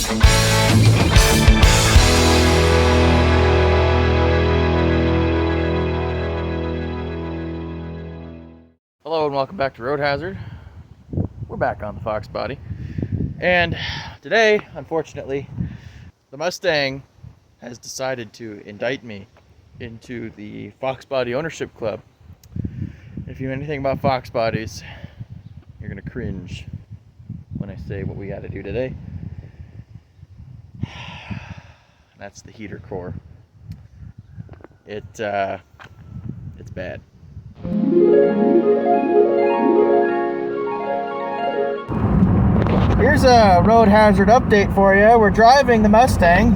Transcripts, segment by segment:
Hello and welcome back to Road Hazard. We're back on the Fox body, and today, unfortunately, the Mustang has decided to indict me into the Fox Body Ownership Club. If you know anything about Fox bodies, you're gonna cringe when I say what we got to do today. That's the heater core. It's bad. Here's a road hazard update for you. We're driving the Mustang.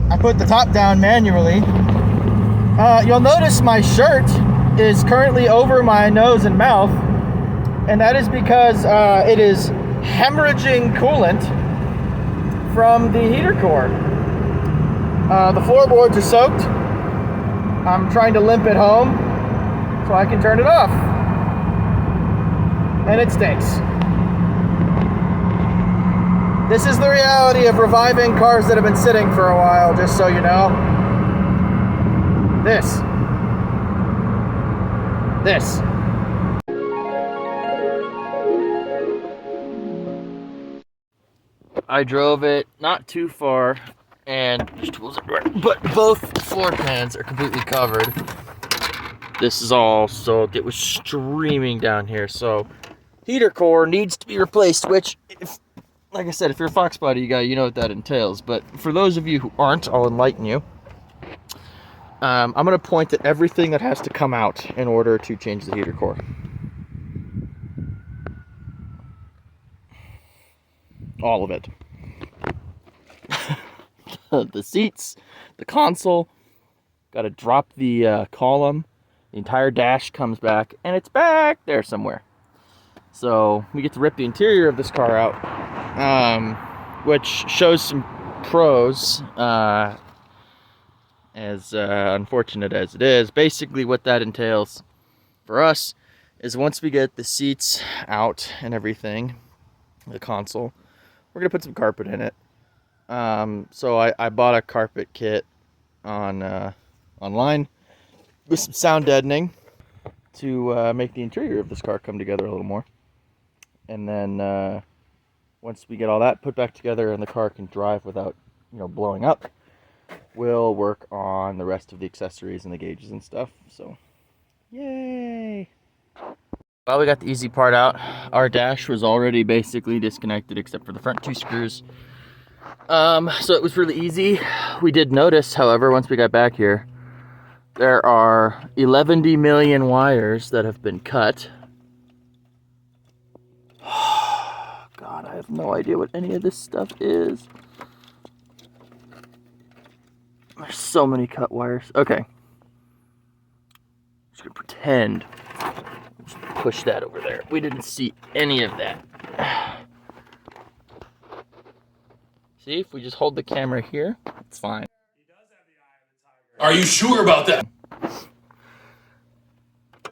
I put the top down manually. You'll notice my shirt is currently over my nose and mouth, and that is because it is hemorrhaging coolant from the heater core. The floorboards are soaked. I'm trying to limp it home so I can turn it off, and it stinks. This is the reality of reviving cars that have been sitting for a while, just so you know. This. I drove it not too far, and there's tools everywhere, but both floor pans are completely covered. This is all soaked. It was streaming down here, so heater core needs to be replaced, which, like I said, if you're a Fox body guy, you know what that entails. But for those of you who aren't, I'll enlighten you. I'm going to point at everything that has to come out in order to change the heater core. All of it. The seats, the console, got to drop the column. The entire dash comes back, and it's back there somewhere. So we get to rip the interior of this car out. Which shows some pros, as unfortunate as it is. Basically what that entails for us is once we get the seats out and everything, the console, we're gonna put some carpet in it. So I bought a carpet kit on online with some sound deadening to make the interior of this car come together a little more. And then once we get all that put back together and the car can drive without, blowing up, we'll work on the rest of the accessories and the gauges and stuff. So, yay! Well, we got the easy part out. Our dash was already basically disconnected except for the front two screws. So it was really easy. We did notice, however, once we got back here, there are 11 million wires that have been cut. God, I have no idea what any of this stuff is. There's so many cut wires. Okay. I'm just gonna pretend. Just push that over there. We didn't see any of that. See, if we just hold the camera here, it's fine. Are you sure about that?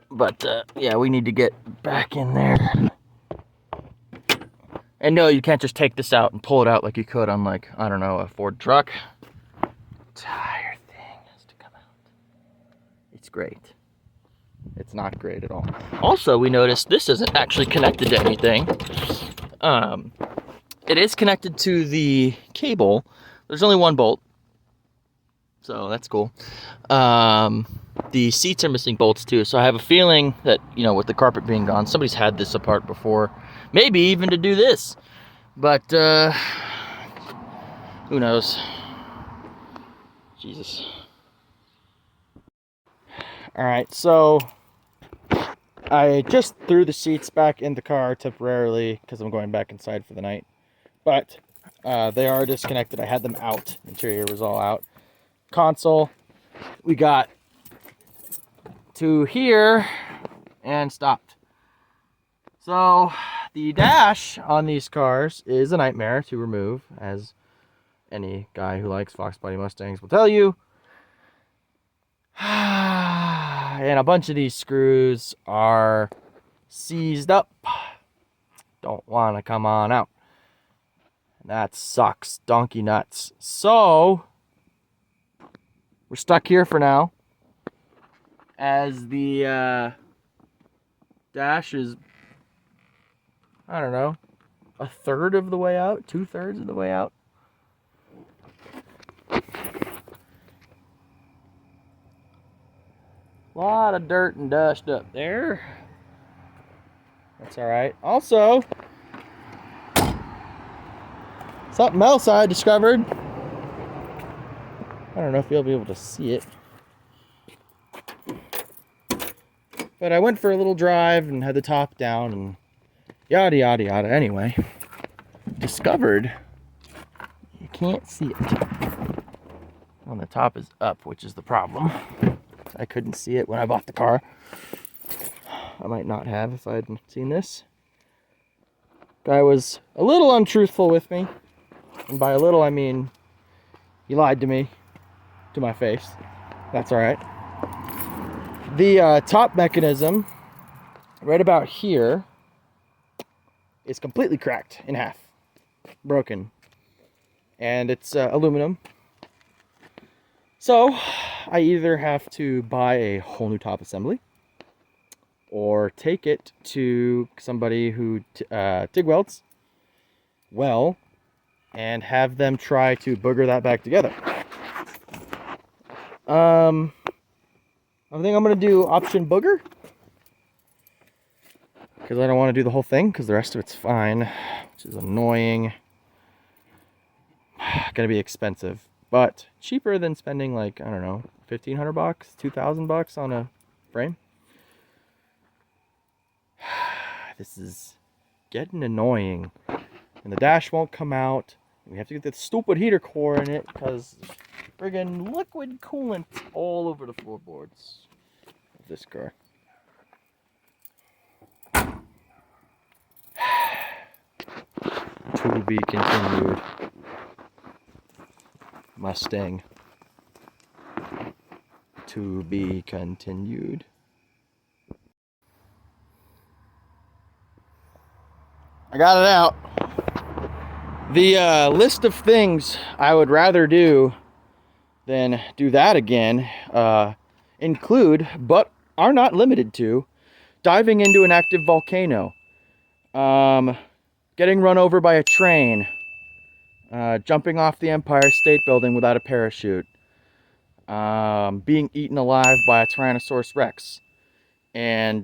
But, yeah, we need to get back in there. And no, you can't just take this out and pull it out like you could on, like, I don't know, a Ford truck. Entire thing has to come out. It's great. It's not great at all. Also, we noticed this isn't actually connected to anything. It is connected to the cable. There's only one bolt, so that's cool. The seats are missing bolts too, so I have a feeling that, with the carpet being gone, somebody's had this apart before. Maybe even to do this. But, who knows? Jesus. Alright, so I just threw the seats back in the car temporarily because I'm going back inside for the night. But they are disconnected. I had them out. Interior was all out. Console, we got to here and stopped. So the dash on these cars is a nightmare to remove, as any guy who likes Fox Body Mustangs will tell you. And a bunch of these screws are seized up. Don't want to come on out. And that sucks. Donkey nuts. So, we're stuck here for now. As the dash is, I don't know, a third of the way out, 2/3 of the way out. A lot of dirt and dust up there. That's all right. Also, something else I discovered. I don't know if you'll be able to see it. But I went for a little drive and had the top down and yada yada yada. Anyway, discovered you can't see it. Well, the top is up, which is the problem. I couldn't see it when I bought the car. I might not have if I hadn't seen this. Guy was a little untruthful with me. And by a little, I mean he lied to me, to my face. That's all right. The top mechanism, right about here, is completely cracked in half. Broken. And it's aluminum. So, I either have to buy a whole new top assembly, or take it to somebody who TIG welds well, and have them try to booger that back together. I think I'm going to do option booger, because I don't want to do the whole thing, because the rest of it's fine, which is annoying. Going to be expensive, but cheaper than spending like, I don't know, $1,500, $2,000 on a frame. This is getting annoying, and the dash won't come out. We have to get the stupid heater core in it because friggin' liquid coolant all over the floorboards of this car. To be continued. Mustang. To be continued. I got it out. The list of things I would rather do than do that again include, but are not limited to, diving into an active volcano, getting run over by a train, jumping off the Empire State Building without a parachute, being eaten alive by a Tyrannosaurus Rex, and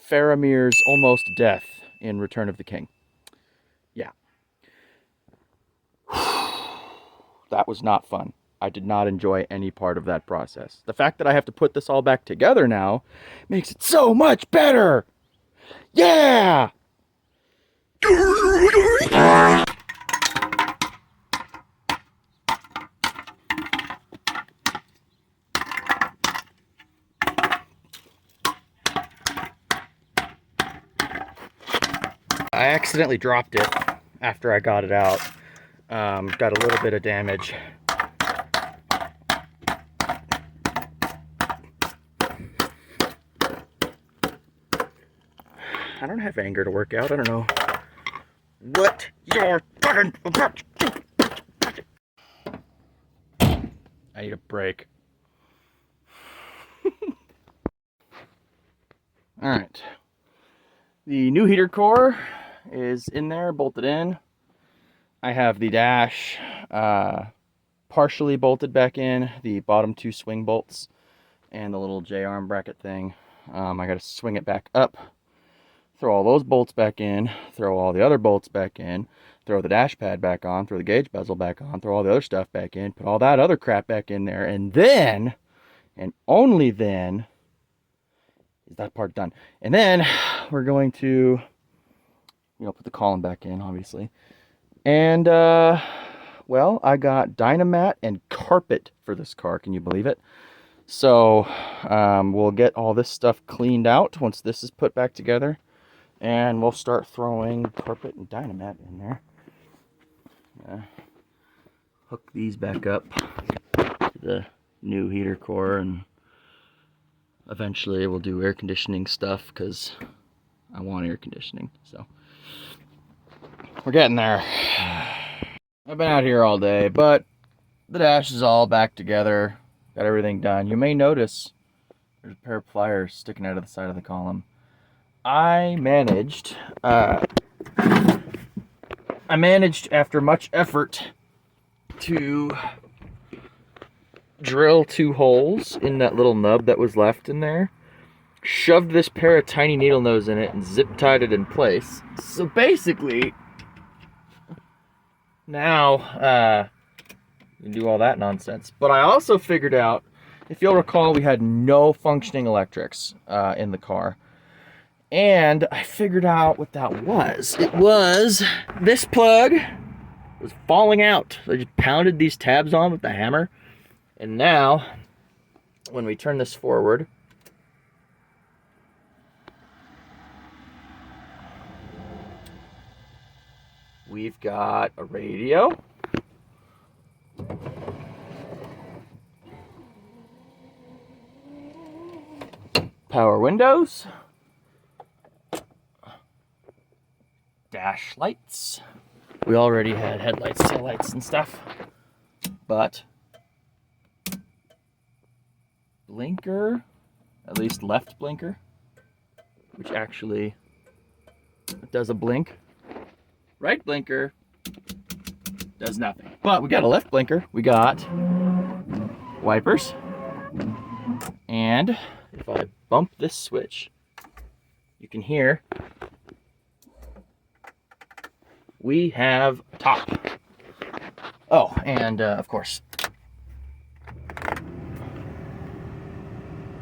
Faramir's almost death in Return of the King. Yeah. That was not fun. I did not enjoy any part of that process. The fact that I have to put this all back together now makes it so much better. Yeah! I accidentally dropped it after I got it out. Got a little bit of damage. I don't have anger to work out. I don't know what you're talking about. I need a break. Alright. The new heater core is in there, bolted in. I have the dash partially bolted back in, the bottom two swing bolts, and the little J-arm bracket thing. I gotta swing it back up, throw all those bolts back in, throw all the other bolts back in, throw the dash pad back on, throw the gauge bezel back on, throw all the other stuff back in, put all that other crap back in there, and then, and only then, is that part done. And then we're going to, put the column back in, obviously. And, well, I got Dynamat and carpet for this car. Can you believe it? So, we'll get all this stuff cleaned out once this is put back together. And we'll start throwing carpet and Dynamat in there. Hook these back up to the new heater core, and eventually we'll do air conditioning stuff because I want air conditioning. So We're getting there. I've been out here all day, but the dash is all back together. Got everything done. You may notice there's a pair of pliers sticking out of the side of the column. I managed after much effort to drill 2 holes in that little nub that was left in there, shoved this pair of tiny needle nose in it, and zip tied it in place. So basically, now you can do all that nonsense. But I also figured out, if you'll recall, we had no functioning electrics in the car. And I figured out what that was. It was this plug was falling out. So I just pounded these tabs on with the hammer. And now, when we turn this forward, we've got a radio. Power windows. Dash lights. We already had headlights, tail lights, and stuff. But blinker, at least left blinker, which actually does a blink. Right blinker does nothing. But we got a left blinker. We got wipers. And if I bump this switch, you can hear we have top. Oh, and of course,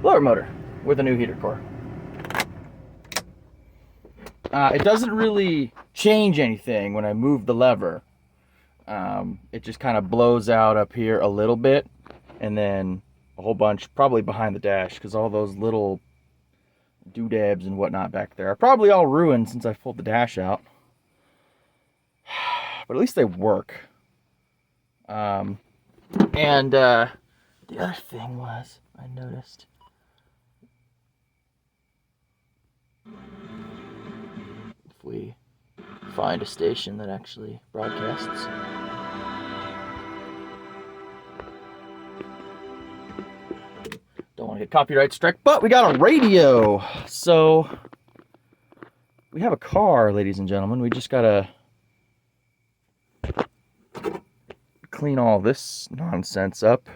blower motor with a new heater core. It doesn't really change anything when I move the lever. It just kind of blows out up here a little bit, and then a whole bunch probably behind the dash, because all those little doodads and whatnot back there are probably all ruined since I pulled the dash out. But at least they work. And the other thing was, I noticed, if we find a station that actually broadcasts, don't want to get copyright strike, but we got a radio. So we have a car, ladies and gentlemen. We just gotta clean all this nonsense up,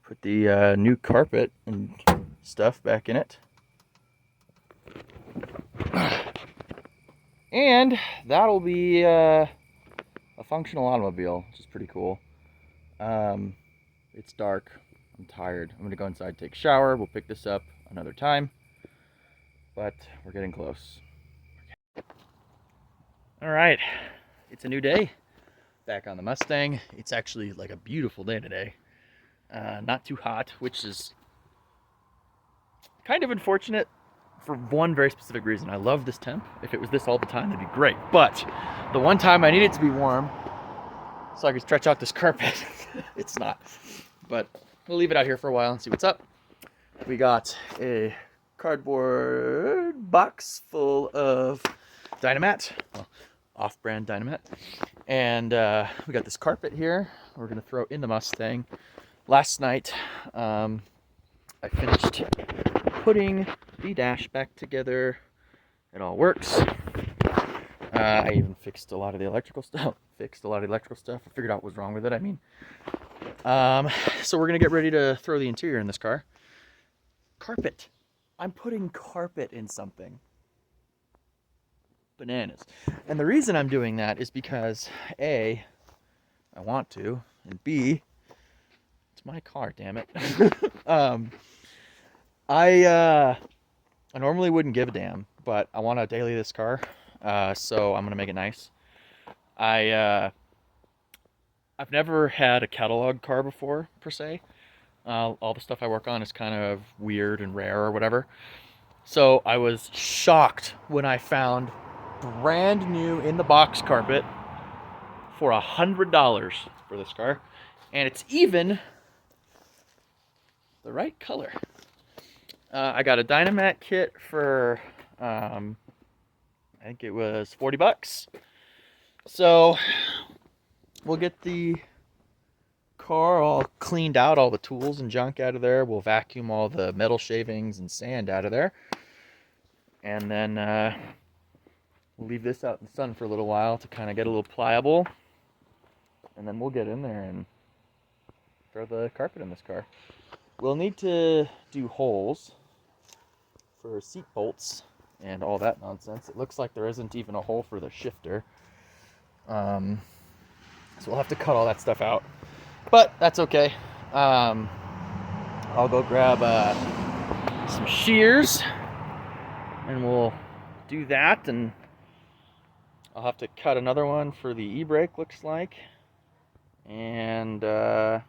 put the new carpet and stuff back in it, and that'll be a functional automobile, which is pretty cool. It's dark, I'm tired, I'm gonna go inside, take a shower. We'll pick this up another time, but we're getting close. All right, it's a new day back on the Mustang. It's actually like a beautiful day today. Not too hot, which is kind of unfortunate for one very specific reason. I love this temp. If it was this all the time, that'd be great. But the one time I need it to be warm so I can stretch out this carpet, it's not. But we'll leave it out here for a while and see what's up. We got a cardboard box full of Dynamat. Well, off-brand Dynamat. And we got this carpet here we're gonna throw in the Mustang. Last night I finished putting the dash back together. It all works. I even fixed a lot of the electrical stuff. I figured out what was wrong with it, I mean. So we're gonna get ready to throw the interior in this car. Carpet. I'm putting carpet in something. Bananas. And the reason I'm doing that is because A, I want to, and B, it's my car, damn it. I normally wouldn't give a damn, but I want to daily this car, so I'm gonna make it nice. I've never had a catalog car before, per se. All the stuff I work on is kind of weird and rare or whatever. So I was shocked when I found brand new in the box carpet for $100 for this car, and it's even the right color. I got a Dynamat kit for I think it was $40. So we'll get the car all cleaned out, all the tools and junk out of there. We'll vacuum all the metal shavings and sand out of there. And then we'll leave this out in the sun for a little while to kind of get a little pliable. And then we'll get in there and throw the carpet in this car. We'll need to do holes for seat bolts and all that nonsense. It looks like there isn't even a hole for the shifter. So we'll have to cut all that stuff out. But that's okay. I'll go grab some shears and we'll do that. And I'll have to cut another one for the e-brake, looks like. And I'll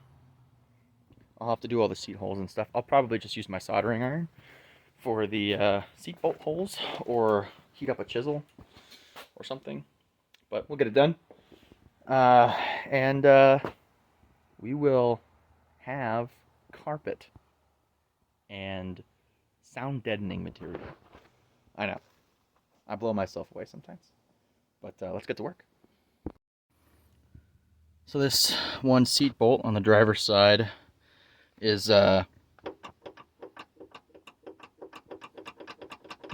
have to do all the seat holes and stuff. I'll probably just use my soldering iron for the seat bolt holes, or heat up a chisel or something. But we'll get it done. And we will have carpet and sound deadening material. I know, I blow myself away sometimes, but let's get to work. So this one seat bolt on the driver's side is not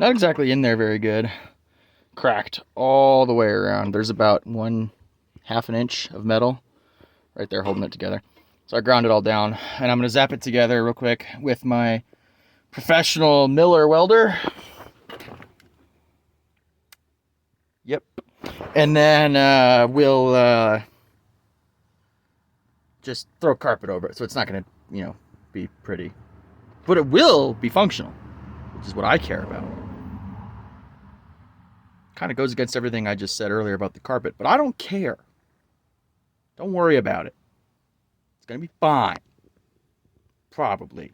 exactly in there very good. Cracked all the way around. There's about 1/2 an inch of metal right there holding it together. So I ground it all down, and I'm gonna zap it together real quick with my professional Miller welder. Yep. And then we'll just throw carpet over it, so it's not gonna, be pretty, but it will be functional, which is what I care about. Kind of goes against everything I just said earlier about the carpet, but I don't care. Don't worry about it. It's gonna be fine. Probably.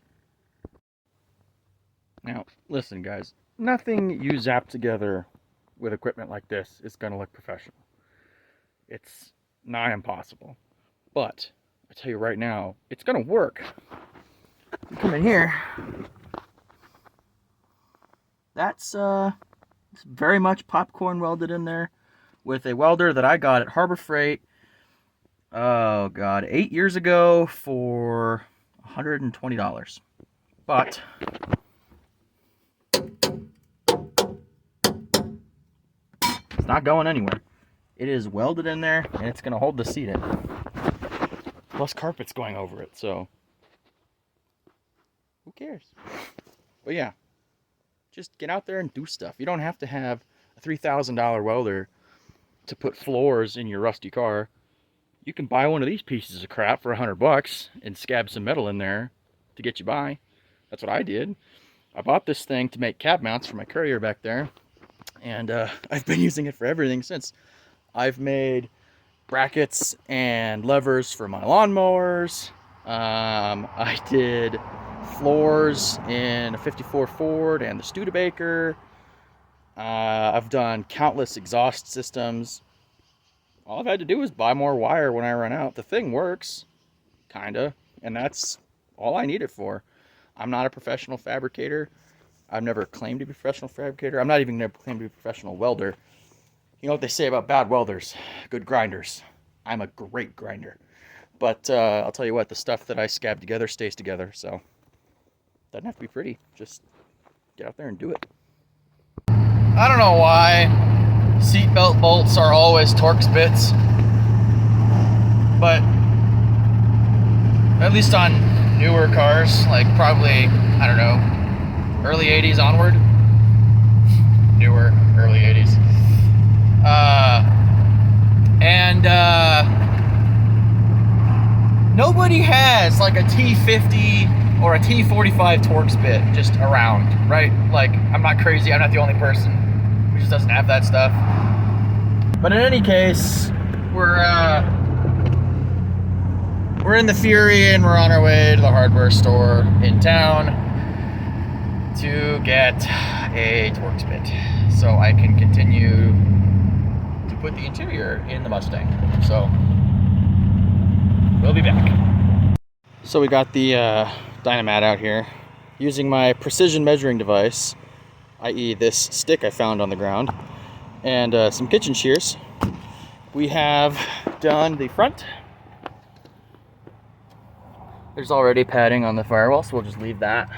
Now, listen, guys. Nothing you zap together with equipment like this is gonna look professional. It's nigh impossible. But I tell you right now, it's gonna work. You come in here. That's it's very much popcorn welded in there with a welder that I got at Harbor Freight. Oh God, 8 years ago for $120. But it's not going anywhere. It is welded in there, and it's gonna hold the seat in. Plus carpet's going over it, so who cares? But yeah, just get out there and do stuff. You don't have to have a $3,000 welder to put floors in your rusty car. You can buy one of these pieces of crap for $100 and scab some metal in there to get you by. That's what I did. I bought this thing to make cab mounts for my Courier back there, and I've been using it for everything since. I've made brackets and levers for my lawnmowers. I did floors in a 54 Ford and the Studebaker. I've done countless exhaust systems. All I've had to do is buy more wire when I run out. The thing works, kinda, and that's all I need it for. I'm not a professional fabricator. I've never claimed to be a professional fabricator. I'm not even going to claim to be a professional welder. You know what they say about bad welders? Good grinders. I'm a great grinder. But I'll tell you what, the stuff that I scab together stays together, so doesn't have to be pretty. Just get out there and do it. I don't know why seatbelt bolts are always Torx bits, but at least on newer cars, like probably, I don't know, early 80s onward. Newer, early 80s. Nobody has like a T50 or a T45 Torx bit just around, right? Like, I'm not crazy, I'm not the only person who just doesn't have that stuff. But in any case, we're in the Fury and we're on our way to the hardware store in town to get a Torx bit so I can continue to put the interior in the Mustang. So we'll be back. So we got the Dynamat out here using my precision measuring device, i.e. this stick I found on the ground, and some kitchen shears. we have done the front. There's already padding on the firewall, so we'll just leave that.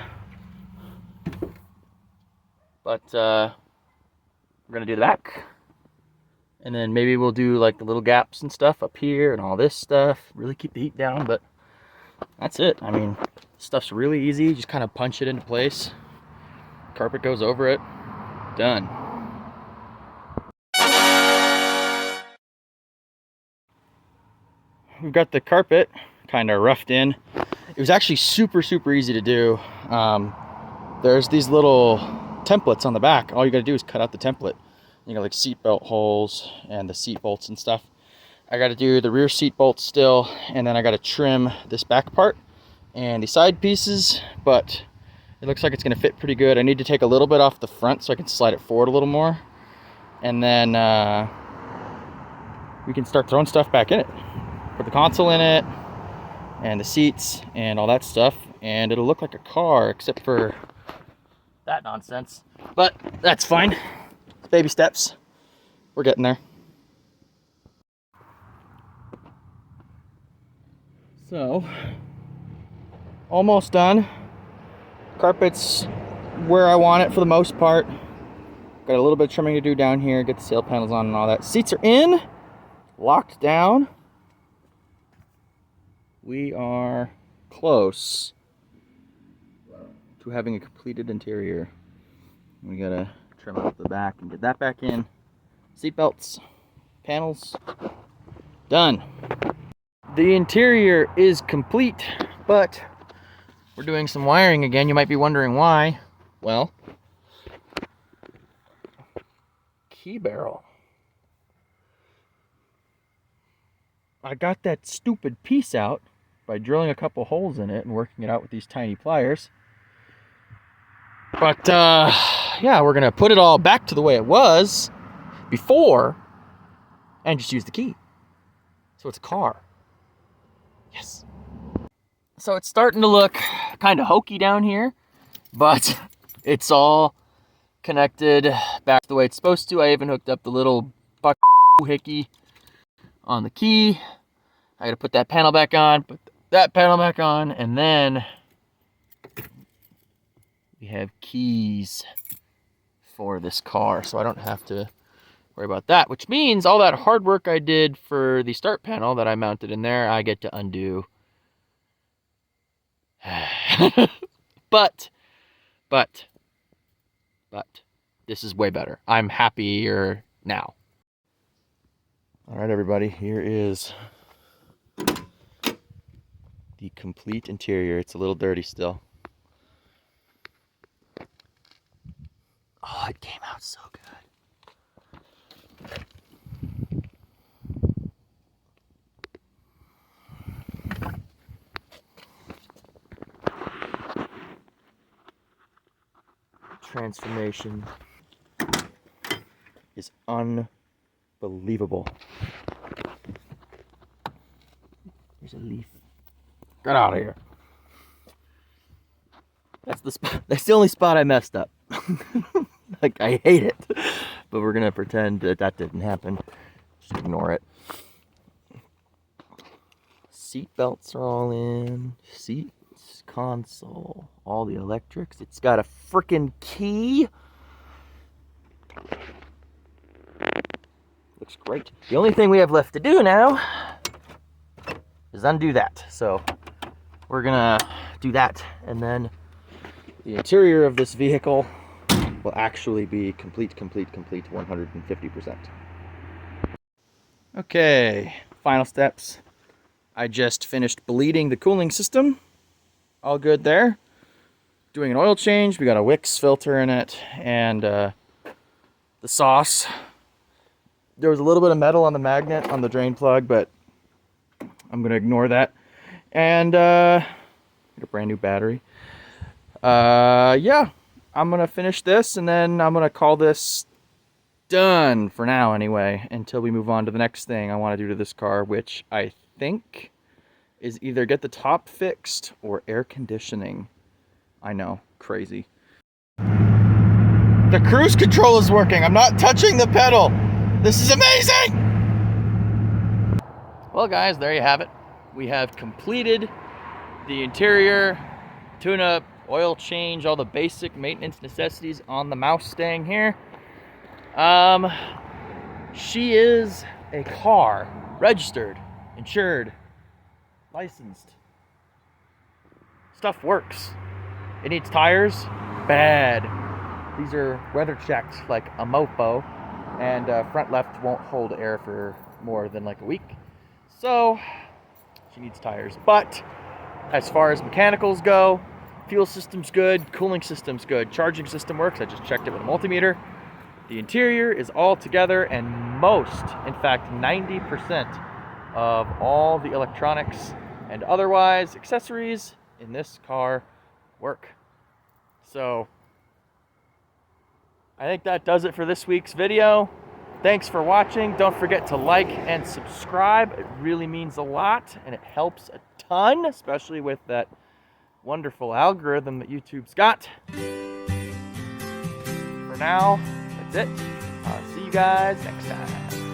But we're gonna do the back. And then maybe we'll do like the little gaps and stuff up here and all this stuff. Really keep the heat down, but that's it. I mean, stuff's really easy. Just kind of punch it into place. Carpet goes over it. Done. We've got the carpet kind of roughed in. It was actually super easy to do. There's these little templates on the back. All you gotta do is cut out the template. You got like seat belt holes and the seat bolts and stuff. I gotta do the rear seat bolts still, and then I gotta trim this back part and the side pieces, but it looks like it's gonna fit pretty good. I need to take a little bit off the front so I can slide it forward a little more, and then we can start throwing stuff back in it. Put the console in it and the seats and all that stuff, and it'll look like a car except for that nonsense, but that's fine. Baby steps. We're getting there. So, almost done. Carpet's where I want it for the most part. Got a little bit of trimming to do down here, get the sail panels on and all that. Seats are in, locked down. We are close to having a completed interior. We gotta trim out the back and get that back in. Seat belts, panels, done. The interior is complete, but we're doing some wiring again. You might be wondering why. Well, key barrel. I got that stupid piece out by drilling a couple holes in it and working it out with these tiny pliers. But yeah, we're gonna put it all back to the way it was before and just use the key. So it's a car. Yes. So it's starting to look kind of hokey down here, but it's all connected back the way it's supposed to. I even hooked up the little hickey on the key. I gotta put that panel back on, put that panel back on, and then we have keys for this car, so I don't have to worry about that, which means all that hard work I did for the start panel that I mounted in there, I get to undo. But this is way better. I'm happier now. All right, everybody, here is the complete interior. It's a little dirty still. Oh, it came out so good. Transformation is unbelievable. There's a leaf. Get out of here. That's the spot. That's the only spot I messed up. Like, I hate it, but we're gonna pretend that that didn't happen. Just ignore it. Seat belts are all in. Seats, console, all the electrics. It's got a freaking key. Looks great. The only thing we have left to do now is undo that. So we're gonna do that, and then the interior of this vehicle will actually be complete 150%. Okay, final steps. I just finished bleeding the cooling system. All good there. Doing an oil change. We got a Wix filter in it, and the sauce. There was a little bit of metal on the magnet on the drain plug, but I'm gonna ignore that. And get a brand new battery. Yeah, I'm gonna finish this, and then I'm gonna call this done for now anyway, until we move on to the next thing I want to do to this car, which I think is either get the top fixed or air conditioning. I know, crazy. The cruise control is working. I'm not touching the pedal. This is amazing! Well guys, there you have it. We have completed the interior, tune-up, oil change, all the basic maintenance necessities on the Mustang here. She is a car, registered, insured, licensed. Stuff works. It needs tires, bad. These are weather checked like a mofo, and front left won't hold air for more than like a week. So she needs tires. But as far as mechanicals go, fuel system's good, cooling system's good, charging system works. I just checked it with a multimeter. The interior is all together, and most, in fact 90% of all the electronics and otherwise accessories in this car work. So I think that does it for this week's video. Thanks for watching. Don't forget to like and subscribe. It really means a lot, and it helps a ton, especially with that wonderful algorithm that YouTube's got. For now, that's it. I'll see you guys next time.